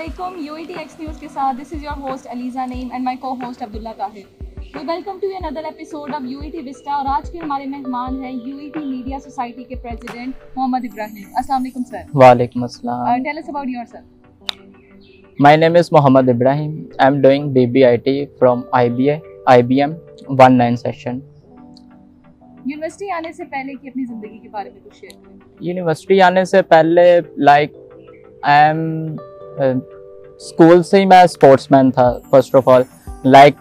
Assalamualaikum, UAT X News के साथ this is your host Aliza Naeem and my co-host Abdullah Tahir. We welcome to another episode of UAT Vista और आज के हमारे मेहमान हैं UAT Media Society के प्रेसिडेंट मोहम्मद इब्राहिम. अस्सलाम वालेकुम सर. वालेकुम अस्सलाम. Tell us about yourself. My name is Mohammad Ibrahim. I am doing BBIT from IBM 19 session. University आने से पहले की अपनी ज़िंदगी के बारे में कुछ शेयर करें. यूनिवर्सिटी आने से पहले आई एम स्कूल से ही मैं स्पोर्ट्समैन था. फर्स्ट ऑफ ऑल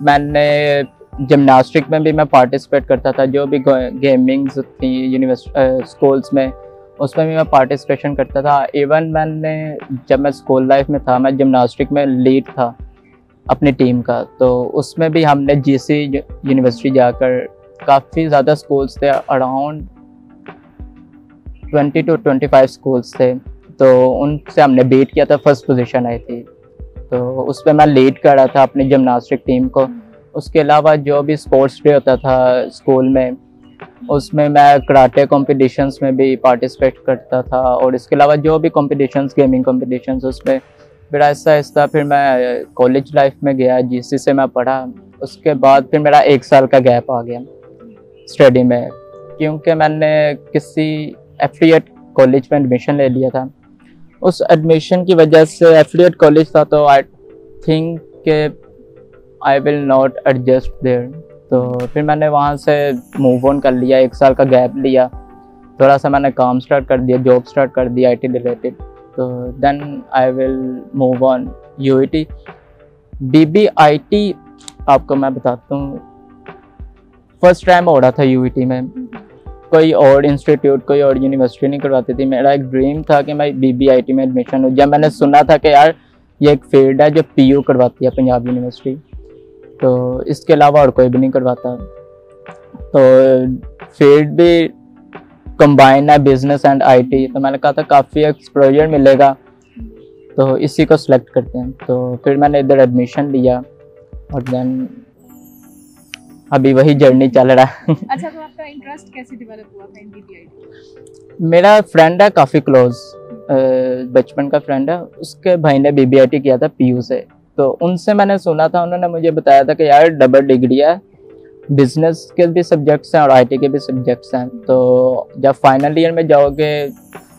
मैंने जिमनास्टिक में भी मैं पार्टिसिपेट करता था. जो भी गेमिंग्स थी यूनिवर्सिटी स्कूल्स में उसमें भी मैं पार्टिसिपेशन करता था. इवन मैंने जब मैं स्कूल लाइफ में था मैं जिमनास्टिक में लीड था अपनी टीम का. तो उसमें भी हमने जीसी यूनिवर्सिटी जाकर काफ़ी ज़्यादा स्कूल्स थे, अराउंड 20 to 25 स्कूल्स थे. तो उनसे हमने बीट किया था, फर्स्ट पोजीशन आई थी. तो उसमें मैं लीड कर रहा था अपनी जिमनास्टिक टीम को. उसके अलावा जो भी स्पोर्ट्स डे होता था स्कूल में उसमें मैं कराटे कॉम्पिटिशन्स में भी पार्टिसिपेट करता था. और इसके अलावा जो भी कॉम्पिटिशन्स, गेमिंग कॉम्पिटिशन्स, उसमें फिर आहिस्ता आहिस्ता फिर मैं कॉलेज लाइफ में गया, जीसी से मैं पढ़ा. उसके बाद फिर मेरा 1 साल का गैप आ गया स्टडी में, क्योंकि मैंने किसी एफिलिएट कॉलेज में एडमिशन ले लिया था. उस एडमिशन की वजह से एफिलिएट कॉलेज था तो आई थिंक के I will not adjust there. तो फिर मैंने वहाँ से मूव ऑन कर लिया, 1 साल का गैप लिया. थोड़ा सा मैंने काम स्टार्ट कर दिया, जॉब स्टार्ट कर दिया आईटी रिलेटेड. तो then I will move on UIT. BBIT आपको मैं बताता हूँ, फर्स्ट टाइम हो रहा था यूआईटी में. कोई और इंस्टीट्यूट, कोई और यूनिवर्सिटी नहीं करवाती थी. मेरा एक ड्रीम था कि मैं बीबीआईटी में एडमिशन हो. जब मैंने सुना था कि यार ये एक फील्ड है जो पीयू करवाती है, पंजाब यूनिवर्सिटी, तो इसके अलावा और कोई भी नहीं करवाता. तो फील्ड भी कंबाइन है, बिजनेस एंड आईटी. तो मैंने कहा था काफ़ी एक्सपोजर मिलेगा, तो इसी को सिलेक्ट करते हैं. तो फिर मैंने इधर एडमिशन लिया और देन अभी वही जर्नी चल रहा है. अच्छा, तो आपका इंटरेस्ट कैसे डेवलप हुआ था इन बीबीआईटी? मेरा फ्रेंड है काफ़ी क्लोज, बचपन का फ्रेंड है. उसके भाई ने बीबीआईटी किया था पीयू से. तो उनसे मैंने सुना था, उन्होंने मुझे बताया था कि यार डबल डिग्री है, बिजनेस के भी सब्जेक्ट्स हैं और आईटी के भी सब्जेक्ट्स हैं. तो जब फाइनल ईयर में जाओगे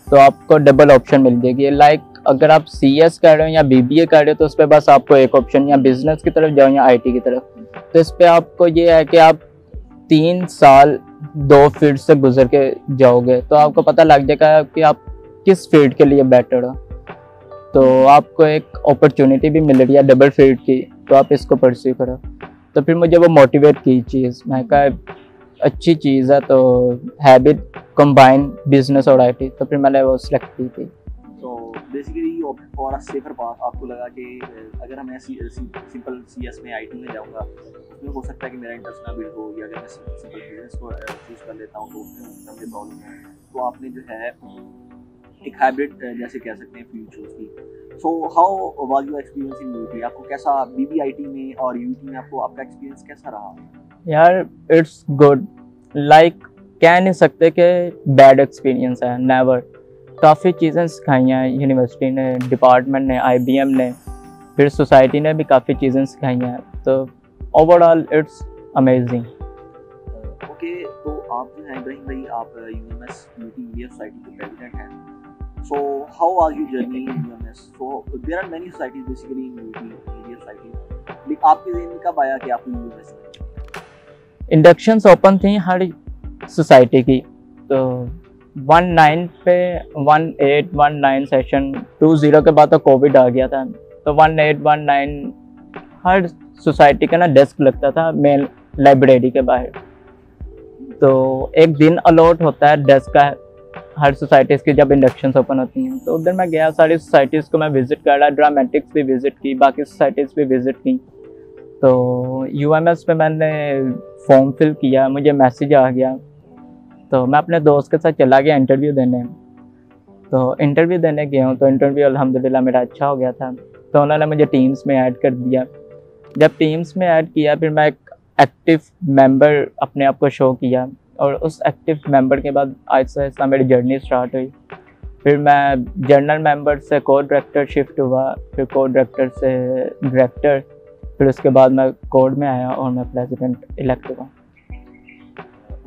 तो आपको डबल ऑप्शन मिल जाएगी. अगर आप सीएस कर रहे हो या बीबीए कर रहे हो तो उस पर बस आपको एक ऑप्शन, या बिजनेस की तरफ जाओ या आईटी की तरफ. तो इस पर आपको ये है कि आप 3 साल 2 फील्ड से गुजर के जाओगे तो आपको पता लग जाएगा कि आप किस फील्ड के लिए बेटर हो. तो आपको एक अपॉर्चुनिटी भी मिल रही है डबल फील्ड की, तो आप इसको परस्यू करो. तो फिर मुझे वो मोटिवेट की चीज़, मैं कहा अच्छी चीज़ है. तो हैबिट कंबाइन बिजनेस और आईटी, तो फिर मैंने वो सिलेक्ट की थी. तो basically for a safer path आपको लगा कि अगर मैं सिंपल सीएस में आईटी में जाऊंगा उसमें हो सकता है कि मेरा इंटरेस्ट ना बिल्ड हो, या अगर मैं सिंपल बिजनेस को चूज़ कर लेता हूँ तो उसमें मुझे प्रॉब्लम है. तो आपने जो है एक हाइब्रिड जैसे कह सकते हैं फील्ड चूज़ की. सो how was your experience in UT? आपको कैसा बीबीआईटी में और यूटी में आपका एक्सपीरियंस कैसा रहा? यार इट्स गुड. कह नहीं सकते कि बैड एक्सपीरियंस है, नेवर. काफ़ी चीज़ें सिखाई हैं यूनिवर्सिटी ने, डिपार्टमेंट ने, आईबीएम ने, फिर सोसाइटी ने भी काफ़ी चीज़ें सिखाई हैं. तो ओवरऑल इट्स अमेजिंग. ओके, तो आप जो हैं इब्राहिम भाई, आप यूएमएस यूटी मीडिया सोसाइटी के प्रेसिडेंट हैं. So how was your journey in UMS? So there are many societies basically in UT media society. लेकिन आपके ज़हन में कब आया कि आपको यूएमएस में? इंडक्शंस ओपन थी हर सोसाइटी की. तो 19 पे 18-19 सेशन 20 के बाद तो कोविड आ गया था. तो 18-19 हर सोसाइटी का ना डेस्क लगता था मेन लाइब्रेरी के बाहर. तो एक दिन अलॉट होता है डेस्क का हर सोसाइटीज़ की जब इंडक्शंस ओपन होती हैं. तो उधर मैं गया, सारी सोसाइटीज़ को मैं विज़िट कर रहा, ड्रामेटिक्स भी विज़िट की, बाकी सोसाइटीज़ भी विज़िट की. तो यूएमएस पे मैंने फॉर्म फिल किया, मुझे मैसेज आ गया. तो मैं अपने दोस्त के साथ चला गया इंटरव्यू देने. तो इंटरव्यू देने गया हूँ, तो इंटरव्यू अल्हम्दुलिल्लाह मेरा अच्छा हो गया था. तो उन्होंने मुझे टीम्स में ऐड कर दिया. जब टीम्स में ऐड किया फिर मैं एक एक्टिव मेंबर अपने आप को शो किया. और उस एक्टिव मेंबर के बाद आहिस्ता आहिस्ता मेरी जर्नी स्टार्ट हुई. फिर मैं जनरल मेंबर से को डायरेक्टर शिफ्ट हुआ, फिर को डायरेक्टर से डायरेक्टर, फिर उसके बाद मैं कोड में आया और मैं प्रेसिडेंट इलेक्ट हुआ।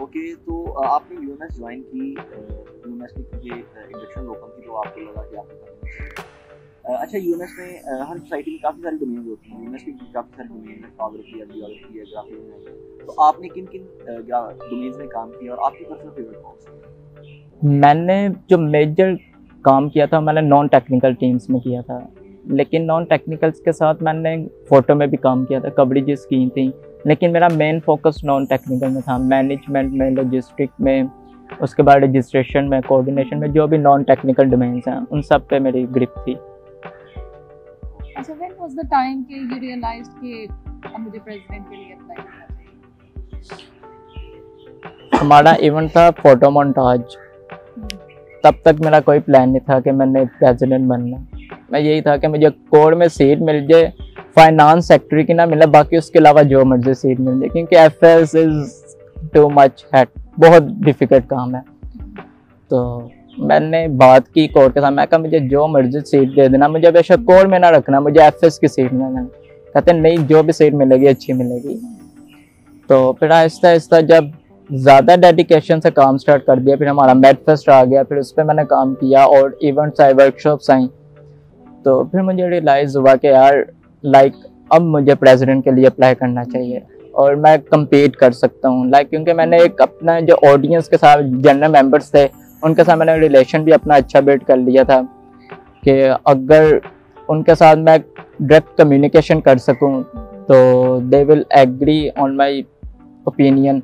ओके, तो आपने यूएमएस ज्वाइन की, यूएमएस की इंडक्शन ओपन की, तो आपको लगा कि आपको करना चाहिए। अच्छा, यूएमएस में हर सोसाइटी में काफ़ी सारी डोमेन्स होती हैं, यूएमएस की काफ़ी सारी डोमेन है, फोटोग्राफी है, वीडियोग्राफी है, ग्राफिक है, तो आपने किन किन डोमेन्स में काम किया और आपकी पर्सनल फेवरेट कौन सी? मैंने जो मेजर काम किया था मैंने नॉन टेक्निकल टीम्स में किया था, लेकिन नॉन टेक्निकल्स के साथ मैंने फ़ोटो में भी काम किया था, कवरेजेस की थी, लेकिन मेरा मेन फोकस नॉन टेक्निकल में था, मैनेजमेंट में, लॉजिस्टिक में, उसके बाद रजिस्ट्रेशन में, कोऑर्डिनेशन में, जो भी नॉन टेक्निकल डोमेन्स हैं उन सब पे मेरी ग्रिप थी। अच्छा, व्हेन वाज द टाइम कि यू रियलाइज्ड कि अब मुझे प्रेसिडेंट के लिए अप्लाई करना चाहिए? हमारा इवेंट था फोटो मोन्टाज, तब तक मेरा कोई प्लान नहीं था कि मैंने प्रेसिडेंट बनना। मैं यही था कि मुझे कोड में सीट मिल जाए, फाइनेंस सेक्टर की ना मिले, बाकी उसके अलावा जो मर्जी सीट मिल जाए, क्योंकि FS is too much had, बहुत डिफिकल्ट काम है। तो मैंने बात की कोड के साथ, मैं कहा मुझे जो मर्जी सीट दे देना, मुझे बेशक कोड में ना रखना, मुझे एफएस की सीट में लेना। कहते नहीं, जो भी सीट मिलेगी अच्छी मिलेगी। तो फिर आहिस्ता आहिस्ता जब ज़्यादा डेडिकेशन से काम स्टार्ट कर दिया, फिर हमारा मेडफेस्ट आ गया, फिर उस पर मैंने काम किया और इवेंट्स आए, वर्कशॉप्स आई, तो फिर मुझे रियलाइज़ हुआ कि यार अब मुझे प्रेसिडेंट के लिए अप्लाई करना चाहिए और मैं कम्पीट कर सकता हूँ। क्योंकि मैंने एक अपना जो ऑडियंस के साथ जनरल मेंबर्स थे उनके साथ मैंने रिलेशन भी अपना अच्छा बिल्ड कर लिया था कि अगर उनके साथ मैं डायरेक्ट कम्युनिकेशन कर सकूँ तो they will agree on my opinion.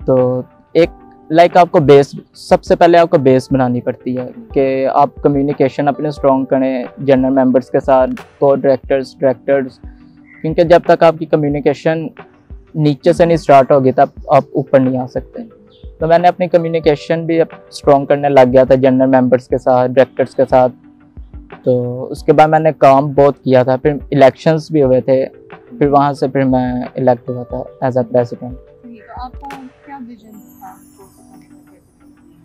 तो एक आपको बेस, सबसे पहले आपको बेस बनानी पड़ती है कि आप कम्युनिकेशन अपने स्ट्रॉन्ग करें जनरल मेंबर्स के साथ, को डायरेक्टर्स, क्योंकि जब तक आपकी कम्युनिकेशन नीचे से नहीं स्टार्ट होगी तब आप ऊपर नहीं आ सकते। तो मैंने अपनी कम्युनिकेशन भी अब स्ट्रॉन्ग करने लग गया था जनरल मेंबर्स के साथ, डायरेक्टर्स के साथ। तो उसके बाद मैंने काम बहुत किया था, फिर इलेक्शंस भी हुए थे, फिर वहाँ से फिर मैं इलेक्ट हुआ था एज अ प्रेसिडेंट। तो आपका क्या विजन था?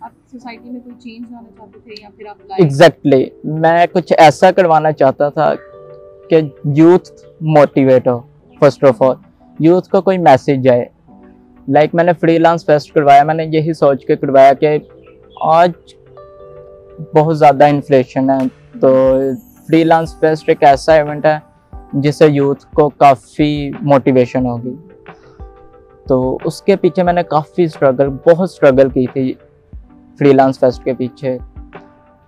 आप सोसाइटी में कोई चेंज लाना चाहते थे या फिर आप एग्जैक्टली मैं कुछ ऐसा करवाना चाहता था कि यूथ मोटिवेट हो। फर्स्ट ऑफ ऑल यूथ को कोई मैसेज जाए। मैंने फ्रीलांस फेस्ट करवाया, मैंने यही सोच के करवाया कि आज बहुत ज़्यादा इन्फ्लेशन है, तो फ्रीलांस फेस्ट एक ऐसा इवेंट है जिससे यूथ को काफ़ी मोटिवेशन होगी। तो उसके पीछे मैंने काफ़ी बहुत स्ट्रगल की थी फ्रीलांस फेस्ट के पीछे,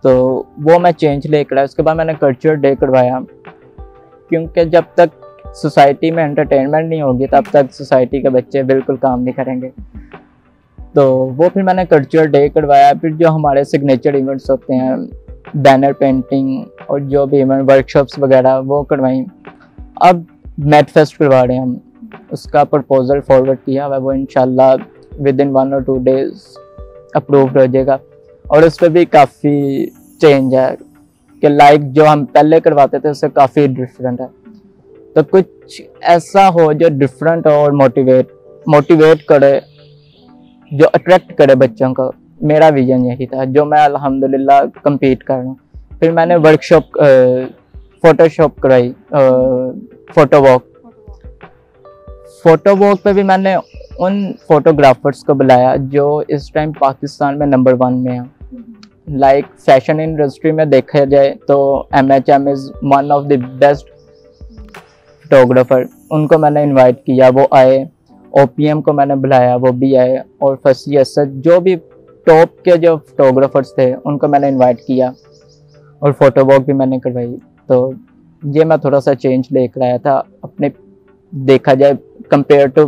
तो वो मैं चेंज लेकर आया। उसके बाद मैंने कल्चर डे करवाया, क्योंकि जब तक सोसाइटी में एंटरटेनमेंट नहीं होगी तब तक सोसाइटी के बच्चे बिल्कुल काम नहीं करेंगे। तो वो फिर मैंने कल्चर डे करवाया। फिर जो हमारे सिग्नेचर इवेंट्स होते हैं, बैनर पेंटिंग और जो भी इवेंट वर्कशॉप्स वगैरह वो करवाई। अब मेडफेस्ट करवा रहे हैं हम, उसका प्रपोजल फॉरवर्ड किया हुआ है, वो इंशाल्लाह with in 1 or 2 days approved हो जाएगा। और उस पर भी काफ़ी चेंज है कि जो हम पहले करवाते थे उससे काफ़ी डिफरेंट है। तो कुछ ऐसा हो जो डिफरेंट और मोटिवेट करे, जो अट्रैक्ट करे बच्चों को। मेरा विजन यही था, जो मैं अल्हम्दुलिल्लाह कंप्लीट कर रहा हूँ। फिर मैंने वर्कशॉप फोटोशॉप कराई, फोटो वॉक पे भी मैंने उन फोटोग्राफर्स को बुलाया जो इस टाइम पाकिस्तान में नंबर 1 में है। फैशन इंडस्ट्री में देखा जाए तो MHM is one of the best photographer. उनको मैंने इनवाइट किया, वो आए। OPM को मैंने बुलाया, वो भी आए। और फसी असद, जो भी टॉप के जो फोटोग्राफर्स थे उनको मैंने इनवाइट किया और फोटो वॉक भी मैंने करवाई। तो ये मैं थोड़ा सा चेंज लेकर आया था अपने, देखा जाए कंपेयर टू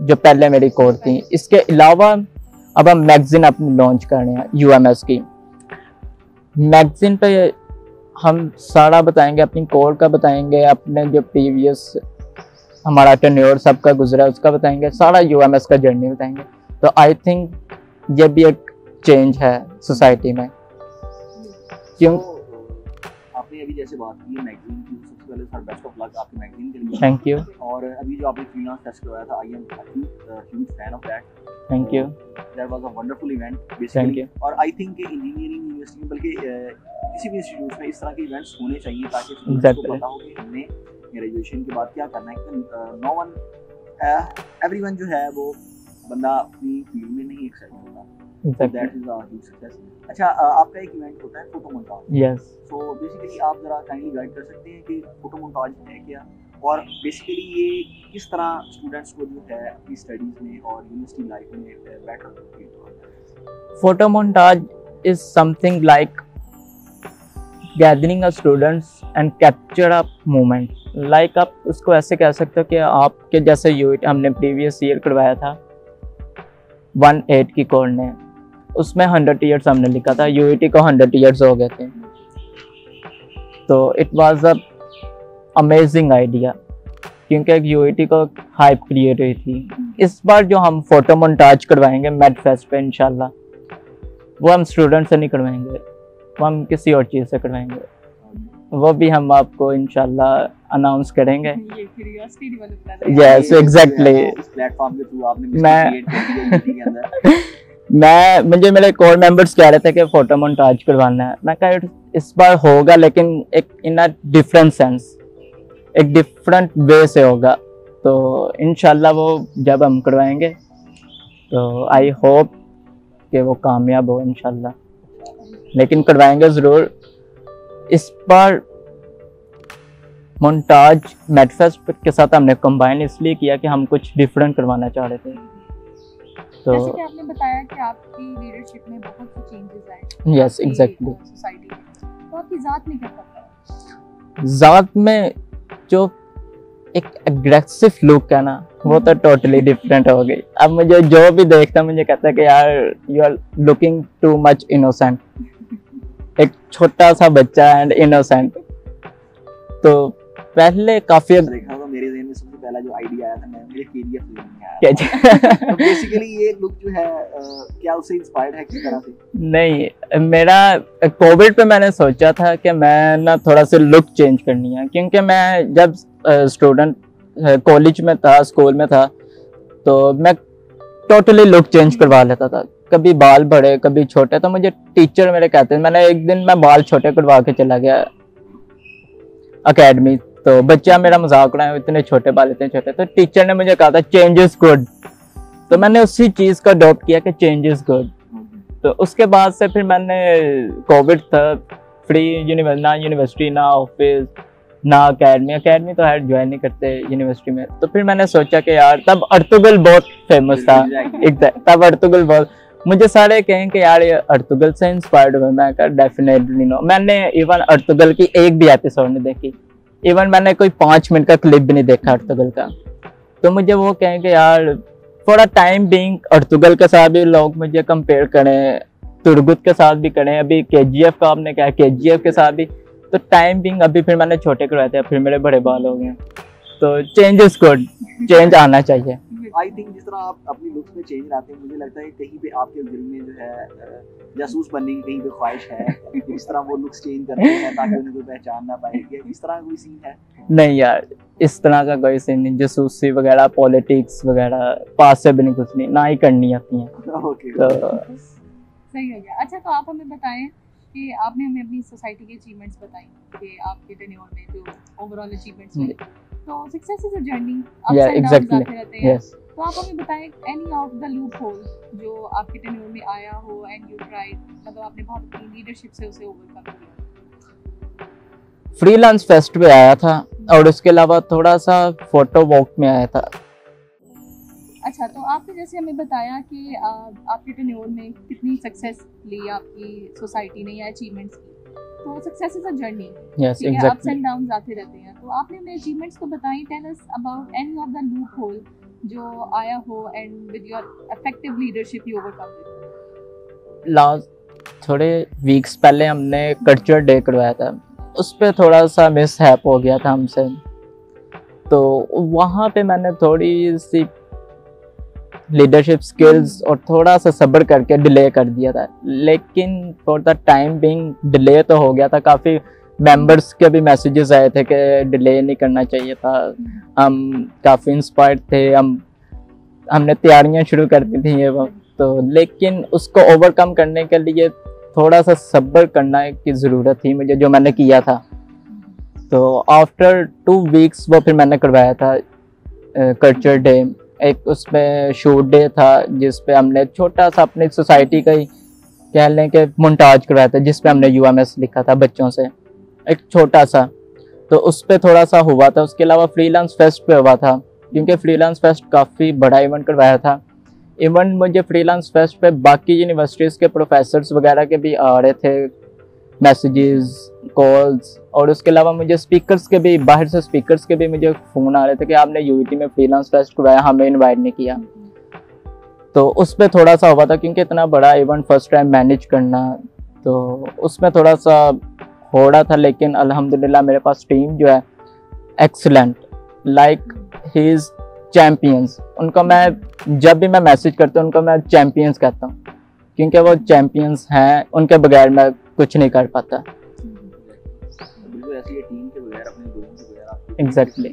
जो पहले मेरी कोर थी। इसके अलावा अब हम मैगजीन अपनी लॉन्च कर रहे हैं, UMS की मैगजीन पे हम सारा बताएंगे, अपनी कोर का बताएंगे, अपने जो प्रीवियस हमारा टेन्योर सबका गुजरा है उसका बताएंगे, सारा UMS का जर्नी बताएंगे। तो आई थिंक ये भी एक चेंज है सोसाइटी में। क्यों आपने अभी जैसे बात की मैगजीन की, सबसे सबसे पहले सर बेस्ट ऑफ लक आपके मैगजीन के लिए। Thank you. और अभी जो आपने फ्रीलांस टेस्ट करवाया था, I am huge fan of that. Thank you. That was a wonderful event thank basically. You. और आई थिंक कि इंजीनियरिंग यूनिवर्सिटी में, बल्कि किसी भी इंस्टीट्यूट में इस तरह के इवेंट्स होने चाहिए ताकि स्टूडेंट्स को पता हो कि हमने ग्रेजुएशन के बाद क्या करना है। नो वन एवरीवन जो है वो बंदा अपनी फील्ड में नहीं एक्सेल होता। That is a huge success. अच्छा, आपका एक इवेंट होता है photo montage. Yes. So basically आप जरा काइंडली गाइड कर सकते हैं कि फोटो मोन्टाज है क्या, और बेसिकली ये किस तरह स्टूडेंट्स को जो है अपनी स्टडीज में और यूनिवर्सिटी लाइफ में बेटर फील करता है? Photo montage is something like gathering a students and capture a moment. Like आप उसको ऐसे कह सकते हो कि आपके जैसे यूनिट हमने प्रीवियस ईयर करवाया था 1/8 की कोड ने, उसमें 100 ईयर्स हमने लिखा था, यूईटी को 100 ईयर्स हो गए थे। तो it was a amazing idea, क्योंकि एक यूईटी को हाइप क्रिएट हुई थी। इस बार जो हम फोटो मोन्टाज करवाएंगे मेड फेस्ट पे इंशाल्लाह, वो हम स्टूडेंट से नहीं करवाएंगे, वो हम किसी और चीज़ से करवाएंगे। वो भी हम आपको इंशाल्लाह अनाउंस करेंगे। ये क्यूरियोसिटी डेवलप कर रहे हैं। Yes exactly. इस प्लेटफॉर्म के थ्रू आपने मैं- क्रिएट कर दिया यूनिटी के अंदर। मुझे मेरे कोर मेंबर्स कह रहे थे कि फोटो मोन्टाज करवाना है। मैं कहा इस बार होगा, लेकिन एक इन अ डिफरेंट सेंस, एक डिफरेंट वे से होगा। तो इंशाल्लाह वो जब हम करवाएंगे तो आई होप कि वो कामयाब हो इंशाल्लाह, लेकिन करवाएंगे ज़रूर। इस बार मोन्टाज मेडफेस्ट के साथ हमने कंबाइन इसलिए किया कि हम कुछ डिफरेंट करवाना चाह रहे थे। तो जैसे कि आपने बताया कि आपकी लीडरशिप में बहुत से चेंजेस आए। Yes exactly. सोसाइटी में तो आपकी जात में क्या फर्क है? ज़ात में जो एक एग्रेसिव लुक है ना, वो तो टोटली डिफरेंट हो गई। अब मुझे जो भी देखता है मुझे कहता है कि यार you are looking too much innocent, एक छोटा सा बच्चा एंड इनोसेंट। तो पहले काफी देखा तो मेरे ज़हन में सबसे पहला जो आइडिया आया था, मेरे केजीएफ फिल्म में आया था। तो बेसिकली ये लुक जो है क्या उससे इंस्पायर्ड है किस तरह से? नहीं, मेरा कोविड पे मैंने सोचा था कि मैं ना थोड़ा सा लुक चेंज करनी है, क्योंकि मैं जब स्टूडेंट कॉलेज में था, स्कूल में था, तो मैं टोटली लुक चेंज करवा लेता था। कभी बाल बड़े कभी छोटे, तो मुझे टीचर मेरे कहते हैं, मैंने एक दिन मैं बाल छोटे करवा के चला गया एकेडमी, तो बच्चा मेरा मजाक उड़ाया, इतने छोटे बाल इतने छोटे। तो टीचर ने मुझे कहा था चेंज इज गुड, तो मैंने उसी चीज़ का अडॉप्ट किया कि चेंज इज गुड। तो उसके बाद से फिर मैंने, कोविड था, फ्री ना यूनिवर्सिटी ना ऑफिस ना एकेडमी तो है ज्वाइन नहीं करते यूनिवर्सिटी में। तो फिर मैंने सोचा कि यार तब अर्तुगल बहुत फेमस था, तब अर्तुगल बहुत, मुझे सारे कहें कि यार ये अर्तुगल से इंस्पायर्ड हुए। मैं कहा डेफिनेटली नो। मैंने इवन अर्तुगल की एक भी एपिसोड नहीं देखी, इवन मैंने कोई 5 मिनट का क्लिप भी नहीं देखा अर्तुगल का। तो मुझे वो कहें कि यार फॉर अ टाइम बीइंग अर्तुगल के साथ भी लोग मुझे कंपेयर करें, तुर्गुत के साथ भी करें, अभी केजीएफ का आपने कहा केजीएफ के साथ भी, तो टाइम बीइंग अभी फिर मैंने छोटे करवाए थे, फिर मेरे बड़े बाल हो गए। तो चेंज इज गुड, चेंज आना चाहिए। आई थिंक जिस तरह आप अपनी लुक्स में चेंज लाते हैं, मुझे लगता है कहीं पे आपके दिल में जो है जासूस बनने की कहीं पे ख्वाहिश है, इस तरह वो लुक्स चेंज करते हैं ताकि उन्हें कोई पहचान ना पाए। क्या इस तरह कोई सीन है? नहीं यार, इस तरह का कोई सीन नहीं। जासूसी वगैरह, पॉलिटिक्स वगैरह पास से भी नहीं, कुछ नहीं, ना ही करनी आती है। ओके, तो सही हो गया। अच्छा, तो आप हमें बताएं कि आपने हमें अपनी सोसाइटी के अचीवमेंट्स बताई कि आपके टेन्योर में जो ओवरऑल अचीवमेंट्स हुए। तो success is a journey, ups and downs आते रहते हैं। यस। तो आप हमें बताएं any of the loophole जो आपके टेन्योर में आया हो एंड यू ट्राइड, मतलब आपने बहुत अपनी लीडरशिप से उसे ओवरकम किया। फ्रीलांस फेस्ट पे आया था, और उसके अलावा थोड़ा सा फोटो वॉक में आया था। अच्छा, तो आपने जैसे हमें बताया कि आपके टेन्योर में कितनी सक्सेस ली आपकी सोसाइटी ने या अचीवमेंट्स की। तो success is a journey, yes ठीक है, अप्स एग्जैक्टली। एंड डाउन्स आते रहते हैं। तो आपने अपने अचीवमेंट्स को बताई। Tell us about any of the loophole जो आया हो and with your effective leadership you overcome it. Last थोड़े वीक्स पहले हमने कल्चर डे करवाया था, उस पर थोड़ा सा मिस हैप हो गया था हमसे। तो वहाँ पे मैंने थोड़ी सी लीडरशिप स्किल्स और थोड़ा सा सब्र करके डिले कर दिया था, लेकिन for the time being delay तो हो गया था, काफ़ी मेंबर्स के भी मैसेजेस आए थे कि डिले नहीं करना चाहिए था। हम काफ़ी इंस्पायर्ड थे, हमने तैयारियां शुरू कर दी थी ये वक्त तो, लेकिन उसको ओवरकम करने के लिए थोड़ा सा सब्र करना की ज़रूरत थी मुझे, जो मैंने किया था। तो आफ्टर 2 वीक्स वो फिर मैंने करवाया था कल्चर डे। एक उसमें शूट डे था जिस पे हमने छोटा सा अपनी सोसाइटी का ही कह लें कि मोन्टाज करवाया था, जिस पे हमने यूएमएस लिखा था बच्चों से, एक छोटा सा। तो उस पे थोड़ा सा हुआ था। उसके अलावा फ्रीलांस फेस्ट पे हुआ था, क्योंकि फ्रीलांस फेस्ट काफ़ी बड़ा इवेंट करवाया था। इवन मुझे फ्रीलांस फेस्ट पे बाकी यूनिवर्सिटीज़ के प्रोफेसर्स वगैरह के भी आ रहे थे मैसेजेस, कॉल्स, और उसके अलावा मुझे स्पीकर्स के भी, बाहर से स्पीकर्स के भी मुझे फ़ोन आ रहे थे कि आपने यूईटी में फ्रीलांस फेस्ट करवाया, हमें इनवाइट नहीं किया। तो उस पर थोड़ा सा हुआ था, क्योंकि इतना बड़ा इवेंट फर्स्ट टाइम मैनेज करना, तो उसमें थोड़ा सा हो रहा था। लेकिन अल्हम्दुलिल्लाह मेरे पास टीम जो है excellent, like he is champions. उनको मैं जब भी मैं मैसेज करता हूँ उनको मैं चैम्पियंस कहता हूँ, क्योंकि वो चैम्पियंस हैं, उनके बगैर मैं कुछ नहीं कर पाता। बिल्कुल ऐसी है, टीम के बगैर, अपने लोगों के बगैर आप एग्जैक्टली।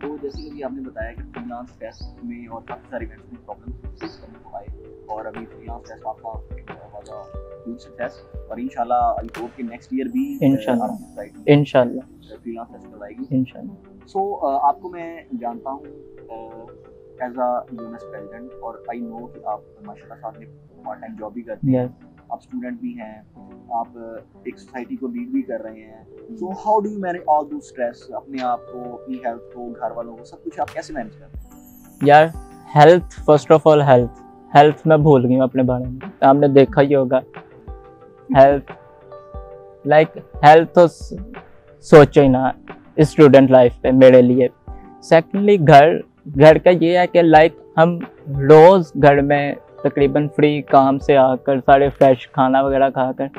तो जैसे कि आपने बताया कि फ्रीलांस फेस्ट में और काफ़ी सारे इवेंट्स में प्रॉब्लम फेस करने को आए, और अभी फ्रीलांस फेस्ट आपका वाला ह्यूज सक्सेस, और इंशाल्लाह आई होप कि नेक्स्ट ईयर भी इंशाल्लाह फ्रीलांस फेस्ट करवाएगी इंशाल्लाह। सो आपको मैं जानता हूँ एज अ यूएमएस प्रेसिडेंट, और आई नो कि आप माशाल्लाह साथ में पार्ट टाइम जॉब भी करते हैं, आप स्टूडेंट भी हैं, आप एक सोसाइटी को लीड भी कर रहे हैं। So how do you manage all दो स्ट्रेस, अपने आप को, अपनी हेल्थ को, घर वालों को, सब कुछ आप कैसे मैनेज करते हैं? यार health, first of all health मैं भूल गई हूँ अपने बारे में, आपने देखा ही होगा। हेल्थ तो सोचो ही ना स्टूडेंट लाइफ पे मेरे लिए। सेकेंडली घर का ये है कि लाइक हम रोज़ घर में तकरीबन फ्री काम से आकर सारे फ्रेश खाना वगैरह खाकर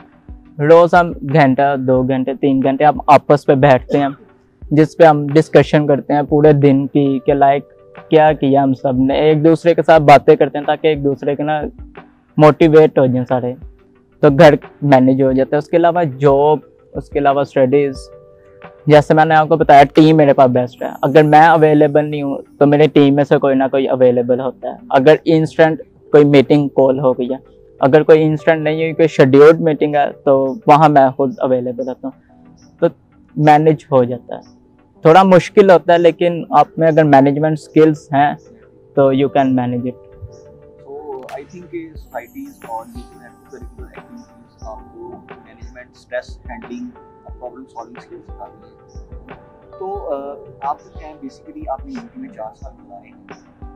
रोज़ हम घंटा 2 घंटे 3 घंटे हम आपस पे बैठते हैं, जिस पे हम डिस्कशन करते हैं पूरे दिन की कि लाइक क्या किया हम सब ने, एक दूसरे के साथ बातें करते हैं ताकि एक दूसरे के ना मोटिवेट हो जाए सारे, तो घर मैनेज हो जाता है। उसके अलावा जॉब, उसके अलावा स्टडीज़, जैसे मैंने आपको बताया टीम मेरे पास बेस्ट है। अगर मैं अवेलेबल नहीं हूँ तो मेरी टीम में से कोई ना कोई अवेलेबल होता है। अगर इंस्टेंट कोई मीटिंग कॉल हो गई है, अगर कोई इंस्टेंट नहीं हुई, कोई शेड्यूल्ड मीटिंग है, तो वहाँ मैं खुद अवेलेबल होता हूँ, तो मैनेज हो जाता है। थोड़ा मुश्किल होता है, लेकिन आप में अगर मैनेजमेंट स्किल्स हैं तो you can manage it. So I think societies और करिकुलर एक्टिविटीज आपको management, stress handling, problem solving skills सिखाती हैं। तो आप जो हैं बेसिकली आपने यूटी में 4 साल गुजारे हैं,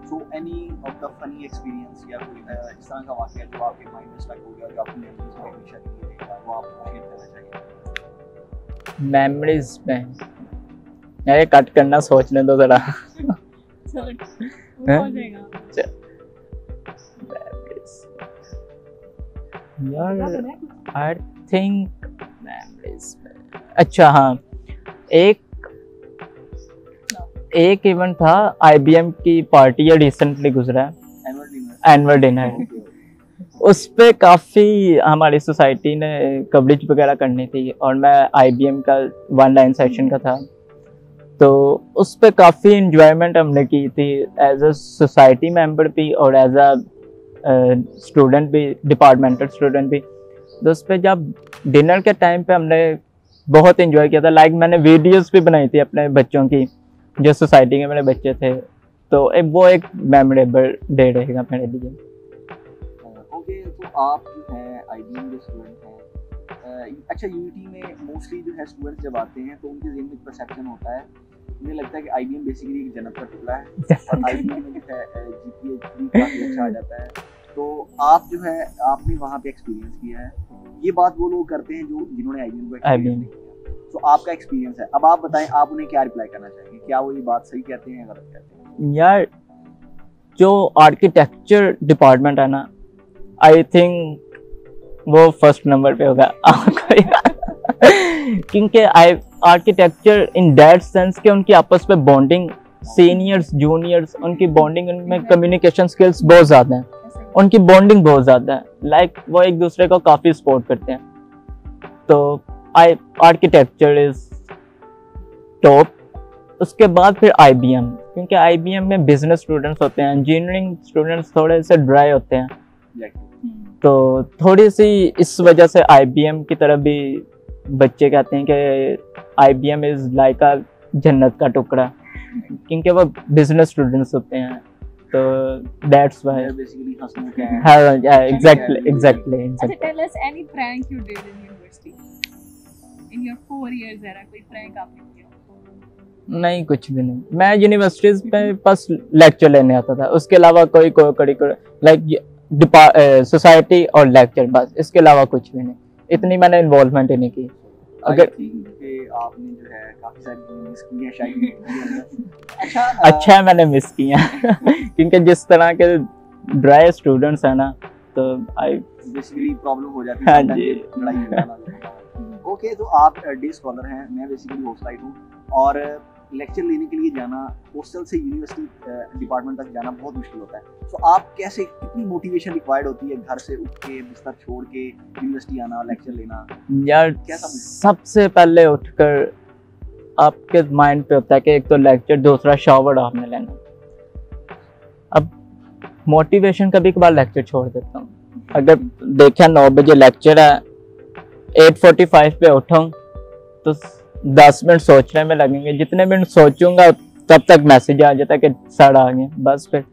so any of the funny experience या कोई इस तरह का वाकया जो आपके माइंड में स्टक हो गया, जो आपकी मेमोरीज में हमेशा के लिए रहेगा, वो आप शेयर करना चाहिए? मेमोरीज में ये कट करना, सोचने दो जरा। यार आई थिंक मेमोरीज में, अच्छा हाँ, एक इवेंट था IBM की पार्टी, ये रिसेंटली गुजरा है, एनुअल डिनर। उस पे काफ़ी हमारी सोसाइटी ने कवरेज वगैरह करनी थी, और मैं IBM का 1 लाइन सेशन का था, तो उस पे काफ़ी इंजॉयमेंट हमने की थी एज अ सोसाइटी मेंबर भी और एज अ स्टूडेंट भी, डिपार्टमेंटल स्टूडेंट भी। तो उस पे जब डिनर के टाइम पे हमने बहुत इंजॉय किया था। लाइक मैंने वीडियोस भी बनाई थी अपने बच्चों की, जो सोसाइटी के मेरे बच्चे थे, तो वो एक मेमोरेबल डे रहेगा मेरे लिए। ओके, तो आप जो हैं IBM के स्टूडेंट हैं, अच्छा यूटी में मोस्टली जो है स्टूडेंट्स जब आते हैं तो उनके ज़हन में परसेप्शन होता है, मुझे लगता है कि IBM बेसिकली एक जन्नत का टुकड़ा है, और IBM में जो है GPA भी काफ़ी अच्छा आ जाता है। तो आप जो है आपने वहाँ पे एक्सपीरियंस किया है, ये बात वो लोग करते हैं जो जिन्होंने IBM को एक्सपीरियंस नहीं किया। तो आपका एक्सपीरियंस है, अब आप बताएं आप उन्हें क्या रिप्लाई करना चाहेंगे, क्या वो ये बात सही कहते हैं या गलत कहते हैं? यार जो आर्किटेक्चर डिपार्टमेंट है ना, आई थिंक वो फर्स्ट नंबर पे होगा क्योंकि आर्किटेक्चर इन दैट सेंस के उनकी आपस में बॉन्डिंग, सीनियर्स जूनियर्स, उनकी बॉन्डिंग, उनमें कम्युनिकेशन स्किल्स बहुत ज़्यादा हैं, उनकी बॉन्डिंग बहुत ज़्यादा है। लाइक वो एक दूसरे को काफ़ी सपोर्ट करते हैं। तो आर्किटेक्चर इज टॉप, उसके बाद फिर IBM, क्योंकि IBM में बिजनेस स्टूडेंट्स होते हैं, इंजीनियरिंग स्टूडेंट्स थोड़े से ड्राई होते हैं, तो थोड़ी सी इस वजह से IBM की तरफ भी बच्चे कहते हैं कि IBM इज लाइक अ जन्नत का टुकड़ा, क्योंकि वो बिजनेस स्टूडेंट्स होते हैं, तो दैट्स व्हाई बेसिकली हंसमुख है। हाँ, एग्जैक्टली। अच्छा, tell us any prank you did in university in your 4 years era, कोई prank आपने किया? नहीं, कुछ भी नहीं। मैं यूनिवर्सिटीज में बस लेक्चर लेने आता था, उसके अलावा कोई करिकुलर लाइक सोसाइटी और लेक्चर, बस इसके अलावा कुछ भी नहीं। इतनी मैंने इन्वॉल्वमेंट ही नहीं की। अगर आपने जो है काफी सारी मिस की है शायद। अच्छा है मैंने मिस किया क्योंकि जिस तरह के ड्राई स्टूडेंट्स हैं ना, तो आई बेसिकली प्रॉब्लम हो जाती है। हाँ जी। लड़ाई होना। ओके, तो आप डे स्कॉलर हैं, मैं बेसिकली होस्टलाइट हूँ, और लेक्चर लेने के लिए जाना, हॉस्टल से यूनिवर्सिटी डिपार्टमेंट तक जाना बहुत मुश्किल होता है। तो आप कैसे, कितनी मोटिवेशन रिक्वायर्ड होती है घर से उठ के, बिस्तर छोड़ के यूनिवर्सिटी आना, लेक्चर लेना? यार कैसा? सबसे पहले उठकर आपके माइंड पे होता है कि एक तो लेक्चर, दूसरा शावर आपने लेना। अब मोटिवेशन कभी कभार लेक्चर छोड़ देता हूँ। अगर देखा 9 बजे लेक्चर है, 8:45 पे उठाऊँ तो 10 मिनट सोचने में लगेंगे, जितने मिनट सोचूंगा तब तक मैसेज आ जाता है कि सर आ गए। बस फिर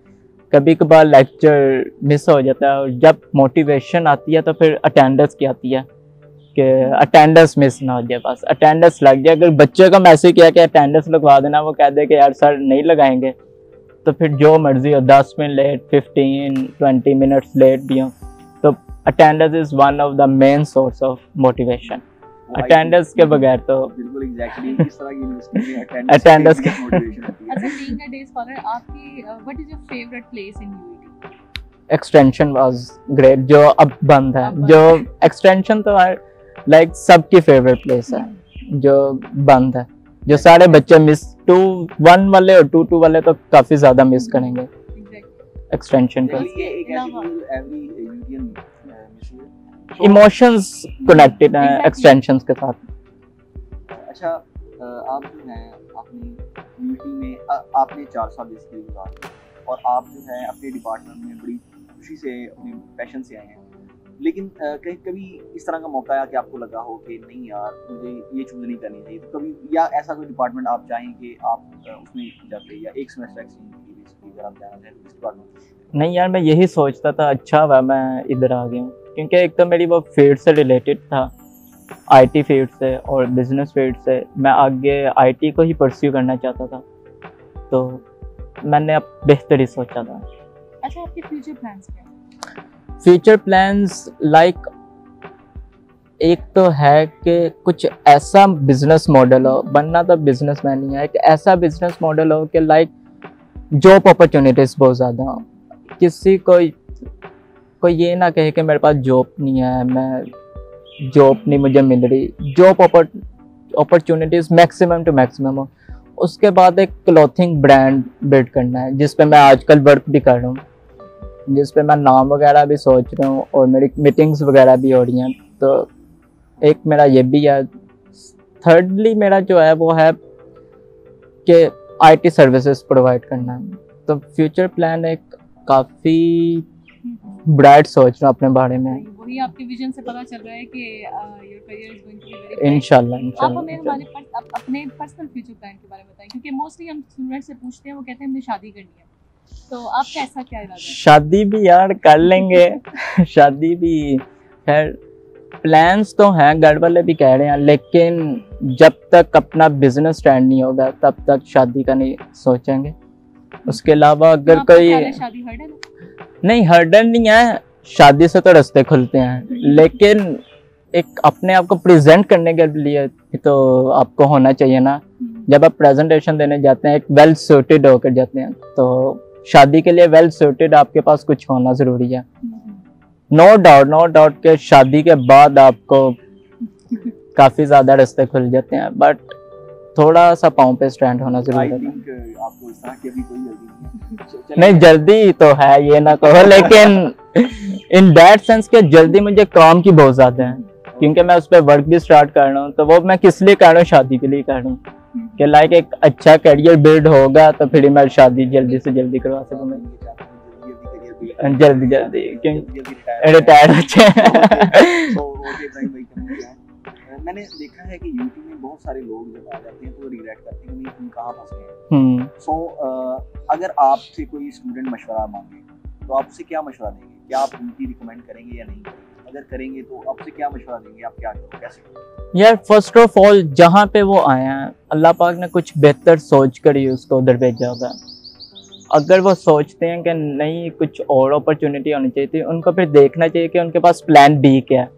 कभी कभार लेक्चर मिस हो जाता है, और जब मोटिवेशन आती है तो फिर अटेंडेंस की आती है कि अटेंडेंस मिस ना हो जाए, बस अटेंडेंस लग जाए। अगर बच्चे को मैसेज किया कि अटेंडेंस लगवा देना, वो कह दे कि यार सर नहीं लगाएंगे, तो फिर जो मर्जी हो, 10 मिनट लेट, 15-20 मिनट्स लेट भी हो, तो attendance is one of the main source of motivation. Attendance के बगैर तो बिल्कुल एग्जैक्टली इस तरह की यूनिवर्सिटी में अटेंडेंस की मोटिवेशन होती है। अच्छा, being a day scholar, आपकी what is your favourite place in UET? Extension was great, जो अब बंद है। जो एक्सटेंशन तो लाइक सबकी फेवरेट प्लेस है, जो बंद है, जो सारे बच्चे मिस 2-1 वाले और 2-2 वाले तो काफी ज्यादा मिस करेंगे एक्सटेंशन को। ये एक एवरी यूनियन इमोशंस कनेक्टेड हैं एक्सटेंशंस के साथ। अच्छा, आप जो है अपनी यूनिटी में आपने 4 साल बेसिकली गुजारे, और आप जो है अपने डिपार्टमेंट में बड़ी खुशी से, अपने पैशन से आए हैं, लेकिन कहीं कभी इस तरह का मौका आया कि आपको लगा हो कि नहीं यार मुझे ये चूज नहीं करनी चाहिए, तो कभी, या ऐसा कोई डिपार्टमेंट आप चाहें कि आप उसमें जाते, या एक सेमेस्टर एक्सचेंज के लिए अगर आप जाना चाहें तो इस डिपार्टमेंट? नहीं यार, मैं यही सोचता था, अच्छा हुआ मैं इधर आ गया हूँ, क्योंकि एक तो मेरी वो फील्ड से रिलेटेड था, IT फील्ड से और बिजनेस फील्ड से। मैं आगे IT को ही परस्यू करना चाहता था, तो मैंने अब बेहतर ही सोचा था। अच्छा, आपके फ्यूचर प्लान्स क्या हैं? फ्यूचर प्लान्स लाइक, एक तो है कि कुछ ऐसा बिजनेस मॉडल हो, बनना तो बिजनेसमैन ही है, एक ऐसा बिजनेस मॉडल हो कि लाइक जॉब अपॉर्चुनिटीज बहुत ज़्यादा हो। किसी कोई ये ना कहे कि मेरे पास जॉब नहीं है, मैं जॉब नहीं मुझे मिल रही। Job opportunities maximum to maximum हो। उसके बाद एक क्लॉथिंग ब्रांड बिल्ड करना है, जिस पे मैं आजकल वर्क भी कर रहा हूँ, जिस पे मैं नाम वगैरह भी सोच रहा हूँ, और मेरी मीटिंग्स वगैरह भी हो रही हैं। तो एक मेरा ये भी है। थर्डली मेरा जो है वो है कि IT सर्विसेज प्रोवाइड करना है। तो फ्यूचर प्लान एक काफ़ी ब्राइट सोच रहा हूँ अपने बारे में। वही आपके विजन से पता चल रहा है कि your career is going to be very bright. इंशाल्लाह। आप हमें हमारे अपने पर्सनल फ्यूचर प्लान के बारे में बताएं, क्योंकि मोस्टली हम स्टूडेंट से पूछते हैं, वो कहते हैं हमने शादी करनी है, तो आपका ऐसा क्या इरादा है? शादी भी यार कर लेंगे शादी भी खैर प्लान्स तो हैं, घर वाले भी कह रहे हैं, लेकिन जब तक अपना बिजनेस स्टैंड नहीं होगा तब तक शादी का नहीं सोचेंगे। उसके अलावा अगर कोई शादी हर्डल नहीं, हर्डल नहीं है, शादी से तो रास्ते खुलते हैं, लेकिन एक अपने आप को प्रेजेंट करने के लिए तो आपको होना चाहिए ना। जब आप प्रेजेंटेशन देने जाते हैं, एक वेल सूटेड होकर जाते हैं, तो शादी के लिए वेल सूटेड आपके पास कुछ होना जरूरी है। नो डाउट के शादी के बाद आपको काफी ज्यादा रास्ते खुल जाते हैं, बट थोड़ा सा पाँव पे स्टैंड होना जरूरी है। आपको इस तरह की अभी कोई जल्दी नहीं, जल्दी तो है ये ना कहो, लेकिन इन दैट सेंस के जल्दी मुझे काम की बहुत ज्यादा है, क्योंकि मैं उस पर वर्क भी स्टार्ट कर रहा हूँ। तो वो मैं किस लिए कर रहा हूँ, शादी के लिए कर रहा हूँ कि लाइक एक अच्छा करियर बिल्ड होगा तो फिर मैं शादी जल्दी से जल्दी करवा सकूँगा, जल्दी रिटायर हो जाए। मैंने देखा है कि यूट्यूब में बहुत सारे लोग जब आ जाते हैं तो रिग्रेट करते हैं कि हम कहाँ फंस गए। सो अगर आपसे कोई स्टूडेंट मशवरा मांगे तो आपसे क्या मशवरा देंगे? क्या आप यूटी रिकमेंड करेंगे या नहीं करेंगे? अगर करेंगे तो आपसे क्या मशवरा देंगे, आप क्या करो, कैसे करो? यार फर्स्ट ऑफ ऑल जहाँ पे वो आया है अल्लाह पाक ने कुछ बेहतर सोच कर ही उसको उधर भेजा होगा। अगर वो सोचते हैं कि नहीं कुछ और अपॉर्चुनिटी होनी चाहिए थी, उनको फिर देखना चाहिए कि उनके पास प्लान बी क्या है,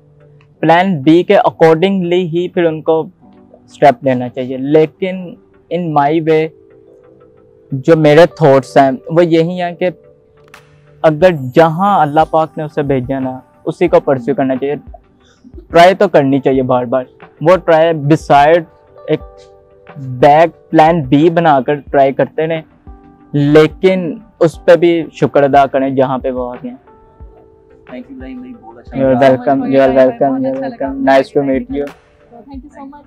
प्लान बी के अकॉर्डिंगली ही फिर उनको स्टेप लेना चाहिए। लेकिन इन माई वे जो मेरे थॉट्स हैं वो यही हैं कि अगर जहाँ अल्लाह पाक ने उसे भेजा ना उसी को परस्यू करना चाहिए, ट्राई तो करनी चाहिए बार बार। वो ट्राई बिसाइड एक बैक प्लान बी बनाकर ट्राई करते रहें, लेकिन उस पर भी शुक्र अदा करें जहाँ पे वो आ गए। थैंक यू इब्राहिम भाई, बहुत अच्छा you are welcome, nice to meet you. Thank you so much.